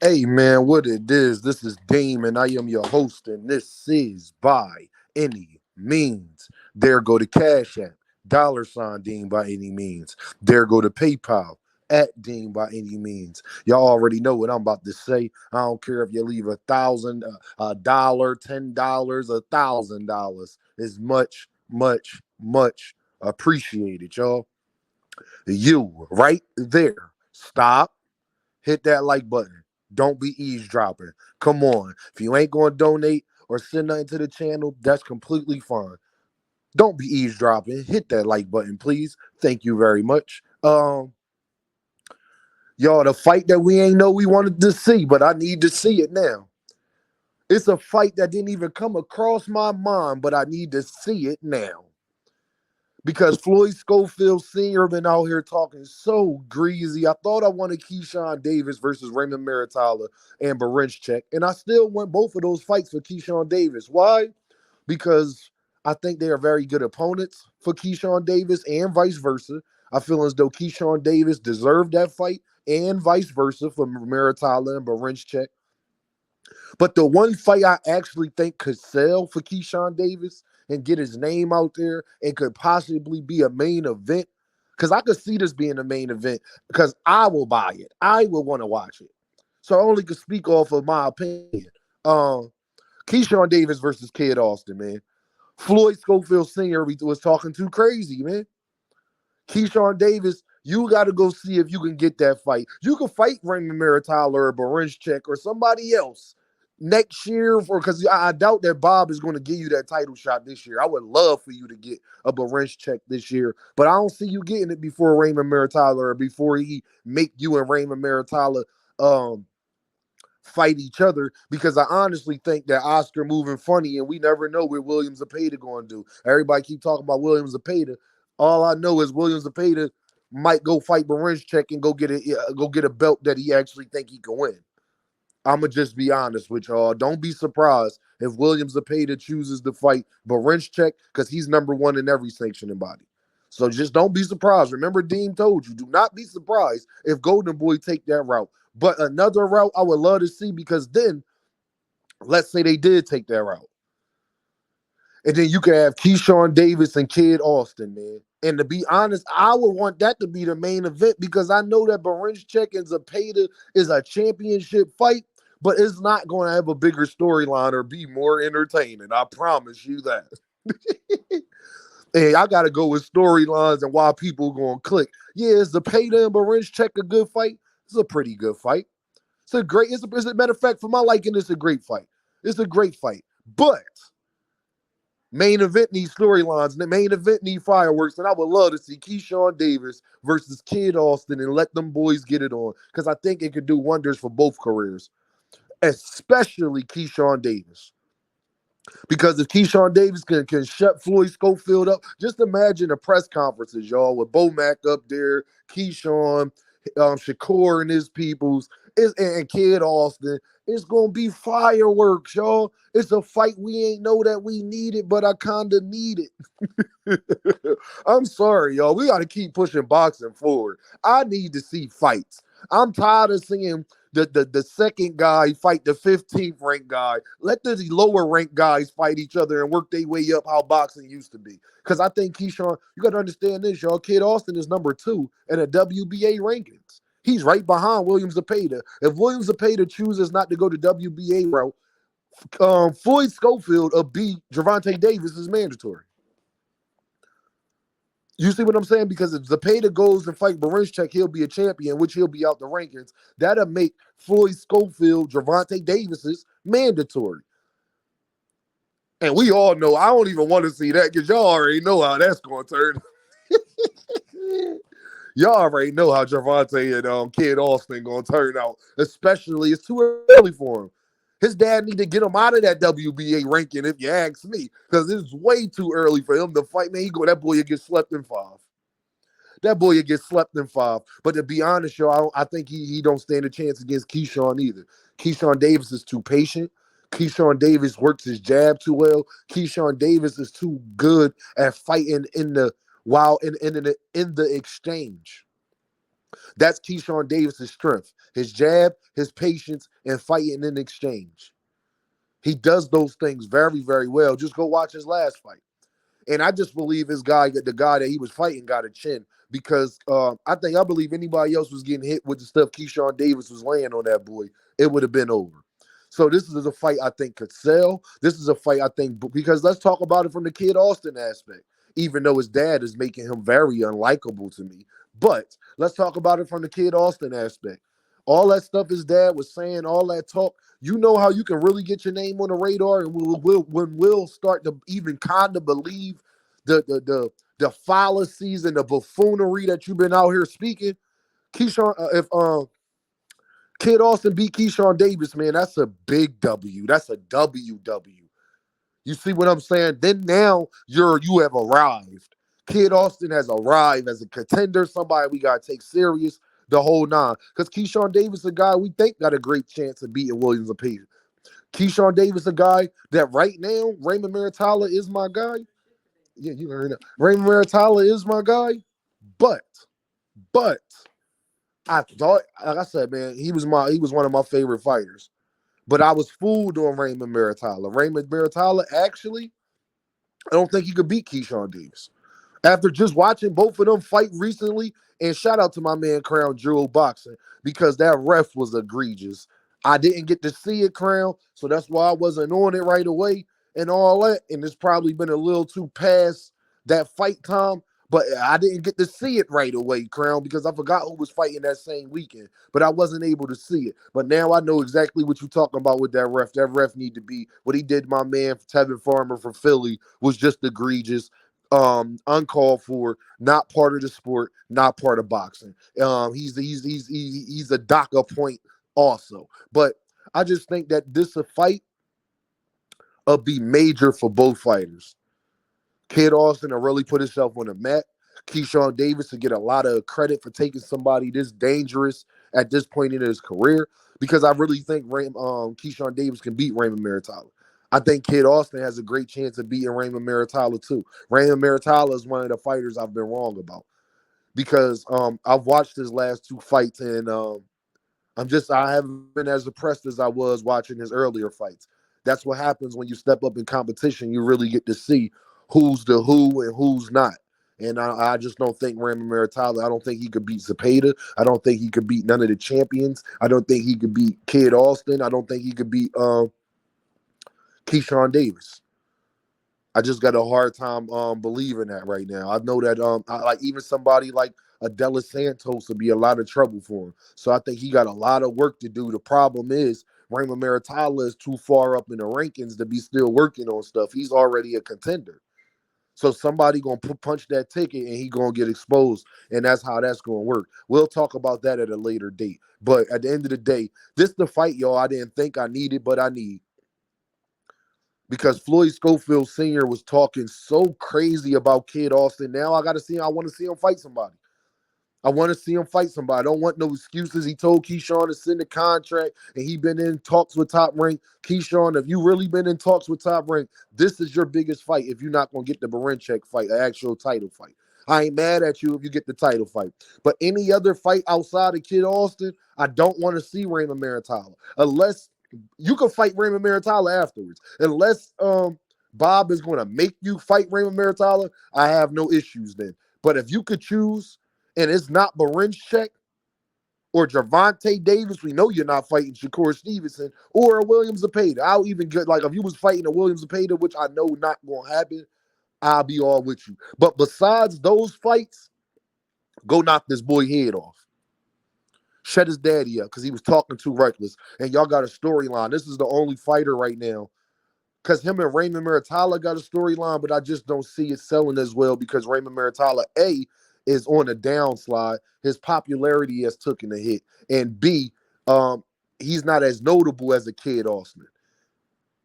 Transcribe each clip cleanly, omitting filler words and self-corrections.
Hey man, what it is? This is Dame, and I am your host, and this is By Any Means. There go to Cash App, $ Dean by any means. There go to PayPal at Dean by any means. Y'all already know what I'm about to say. I don't care if you leave a dollar, $10, $1,000. It's much, much, much appreciated, y'all. You right there. Stop. Hit that like button. Don't be eavesdropping. Come on. If you ain't going to donate or send nothing to the channel, that's completely fine. Don't be eavesdropping. Hit that like button, please. Thank you very much. Y'all, the fight that we ain't know we wanted to see, but I need to see it now. It's a fight that didn't even come across my mind, but I need to see it now. Because Floyd Schofield Sr. been out here talking so greasy. I thought I wanted Keyshawn Davis versus Raymond Maritala and Barinchek, and I still want both of those fights for Keyshawn Davis. Why? Because I think they are very good opponents for Keyshawn Davis and vice versa. I feel as though Keyshawn Davis deserved that fight and vice versa for Maritala and Barinchek. But the one fight I actually think could sell for Keyshawn Davis and get his name out there and could possibly be a main event, because I could see this being a main event because I will buy it. I will want to watch it. So I only could speak off of my opinion. Keyshawn Davis versus Kid Austin, man. Floyd Schofield Sr. was talking too crazy, man. Keyshawn Davis, you got to go see if you can get that fight. You can fight Raymond Maritala or Barinchek or somebody else next year, because I doubt that Bob is going to give you that title shot this year. I would love for you to get a Barinchek this year, but I don't see you getting it before Raymond Maritala or before he make you and Raymond Maritala fight each other, because I honestly think that Oscar moving funny, and we never know what Williams Zepeda going to do. Everybody keep talking about Williams Zepeda. All I know is Williams Zepeda might go fight Barinchek and go get a belt that he actually think he can win. I'ma just be honest with y'all. Don't be surprised if Williams Zepeda chooses to fight Barinchek, because he's number one in every sanctioning body. So just don't be surprised. Remember, Dean told you, do not be surprised if Golden Boy take that route. But another route I would love to see, because then, let's say they did take that route. And then you could have Keyshawn Davis and Kid Austin, man. And to be honest, I would want that to be the main event, because I know that Barinchek and Zepeda is a championship fight, but it's not going to have a bigger storyline or be more entertaining. I promise you that. Hey, I got to go with storylines and why people going to click. Yeah, is Zepeda and Barinchek a good fight? It's a pretty good fight. It's a matter of fact, for my liking, it's a great fight. It's a great fight. But main event needs storylines, and the main event need fireworks, and I would love to see Keyshawn Davis versus Kid Austin and let them boys get it on, because I think it could do wonders for both careers, especially Keyshawn Davis. Because if Keyshawn Davis can shut Floyd Schofield up, just imagine the press conferences, y'all, with Bo Mack up there, Keyshawn, Shakur and his peoples, and Kid Austin. It's going to be fireworks, y'all. It's a fight we ain't know that we needed, but I kind of need it. I'm sorry, y'all. We got to keep pushing boxing forward. I need to see fights. I'm tired of seeing the second guy fight the 15th ranked guy. Let the lower ranked guys fight each other and work their way up how boxing used to be. Because I think Keyshawn, you got to understand this, y'all. Kid Austin is number 2 in the WBA rankings. He's right behind Williams Zepeda. If Williams Zepeda chooses not to go the WBA route, Floyd Schofield will beat Gervonta Davis is mandatory. You see what I'm saying? Because if Zepeda goes and fight Barinchek, he'll be a champion, which he'll be out the rankings. That'll make Floyd Schofield, Gervonta Davis's mandatory. And we all know, I don't even want to see that, because y'all already know how that's going to turn. Y'all already know how Gervonta and Kid Austin going to turn out. Especially, it's too early for him. His dad need to get him out of that WBA ranking, if you ask me, because it's way too early for him to fight. Man, that boy will get slept in 5. That boy will get slept in 5. But to be honest, y'all, I think he don't stand a chance against Keyshawn either. Keyshawn Davis is too patient. Keyshawn Davis works his jab too well. Keyshawn Davis is too good at fighting in the exchange. That's Keyshawn Davis's strength. His jab, his patience, and fighting in exchange. He does those things very, very well. Just go watch his last fight. And I just believe the guy that he was fighting got a chin because I believe anybody else was getting hit with the stuff Keyshawn Davis was laying on that boy, it would have been over. So this is a fight I think could sell. This is a fight I think, because let's talk about it from the Kid Austin aspect, even though his dad is making him very unlikable to me. But let's talk about it from the Kid Austin aspect. All that stuff his dad was saying, all that talk, you know how you can really get your name on the radar, and we'll start to even kind of believe the fallacies and the buffoonery that you've been out here speaking. Keyshawn, if Kid Austin beat Keyshawn Davis, man, that's a big W. That's a WW. You see what I'm saying? Then now you have arrived. Kid Austin has arrived as a contender, somebody we gotta take serious, the whole nine. Because Keyshawn Davis, a guy we think got a great chance of beating Williams and Peter. Keyshawn Davis, a guy that right now, Raymond Maritala is my guy. Yeah, you heard it. Raymond Maritala is my guy. But I thought, like I said, man, he was one of my favorite fighters. But I was fooled on Raymond Maritala. Raymond Maritala, actually, I don't think he could beat Keyshawn Davis. After just watching both of them fight recently, and shout out to my man Crown Jewel Boxing, because that ref was egregious. I didn't get to see it, Crown, so that's why I wasn't on it right away and all that. And it's probably been a little too past that fight time, but I didn't get to see it right away, Crown, because I forgot who was fighting that same weekend. But I wasn't able to see it. But now I know exactly what you're talking about with that ref. That ref need to be, what he did, my man Tevin Farmer from Philly, was just egregious. Uncalled for, not part of the sport, not part of boxing. He's a DACA point also. But I just think that this a fight will be major for both fighters. Kid Austin to really put himself on the map. Keyshawn Davis to get a lot of credit for taking somebody this dangerous at this point in his career, because I really think Keyshawn Davis can beat Raymond Maritala. I think Kid Austin has a great chance of beating Raymond Maritala too. Raymond Maritala is one of the fighters I've been wrong about, because I've watched his last two fights, and I haven't been as impressed as I was watching his earlier fights. That's what happens when you step up in competition. You really get to see who's the who and who's not. And I just don't think Raymond Maritala, I don't think he could beat Zepeda. I don't think he could beat none of the champions. I don't think he could beat Kid Austin. I don't think he could beat Keyshawn Davis. I just got a hard time believing that right now. I know that like even somebody like Adela Santos would be a lot of trouble for him. So I think he got a lot of work to do. The problem is Raymond Maritala is too far up in the rankings to be still working on stuff. He's already a contender. So somebody gonna punch that ticket and he gonna get exposed, and that's how that's gonna work. We'll talk about that at a later date. But at the end of the day, this the fight, y'all. I didn't think I needed, but I need. Because Floyd Schofield Sr. was talking so crazy about Kid Austin. Now I want to see him fight somebody. I want to see him fight somebody. I don't want no excuses. He told Keyshawn to send a contract, and he been in talks with Top Rank. Keyshawn, if you really been in talks with Top Rank, this is your biggest fight if you're not going to get the Barenchek fight, an actual title fight. I ain't mad at you if you get the title fight. But any other fight outside of Kid Austin, I don't want to see Raymond Maritala. Unless you can fight Raymond Maritala afterwards. Unless Bob is going to make you fight Raymond Maritala, I have no issues then. But if you could choose, and it's not Barenchek or Gervontadavis, we know you're not fighting Shakur Stevenson or a Williams Zepeda. I'll even get, like, if you was fighting a Williams Zepeda, which I know not going to happen, I'll be all with you. But besides those fights, go knock this boy head off. Shut his daddy up because he was talking too reckless. And y'all got a storyline. This is the only fighter right now, because him and Raymond Maritala got a storyline, but I just don't see it selling as well because Raymond Maritala, A, is on a downslide. His popularity has taken a hit. And B, he's not as notable as a Kid Austin.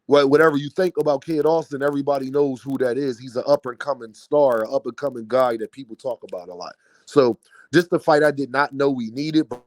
Well, whatever you think about Kid Austin, everybody knows who that is. He's an up-and-coming star, an up-and-coming guy that people talk about a lot. So just the fight I did not know we needed, but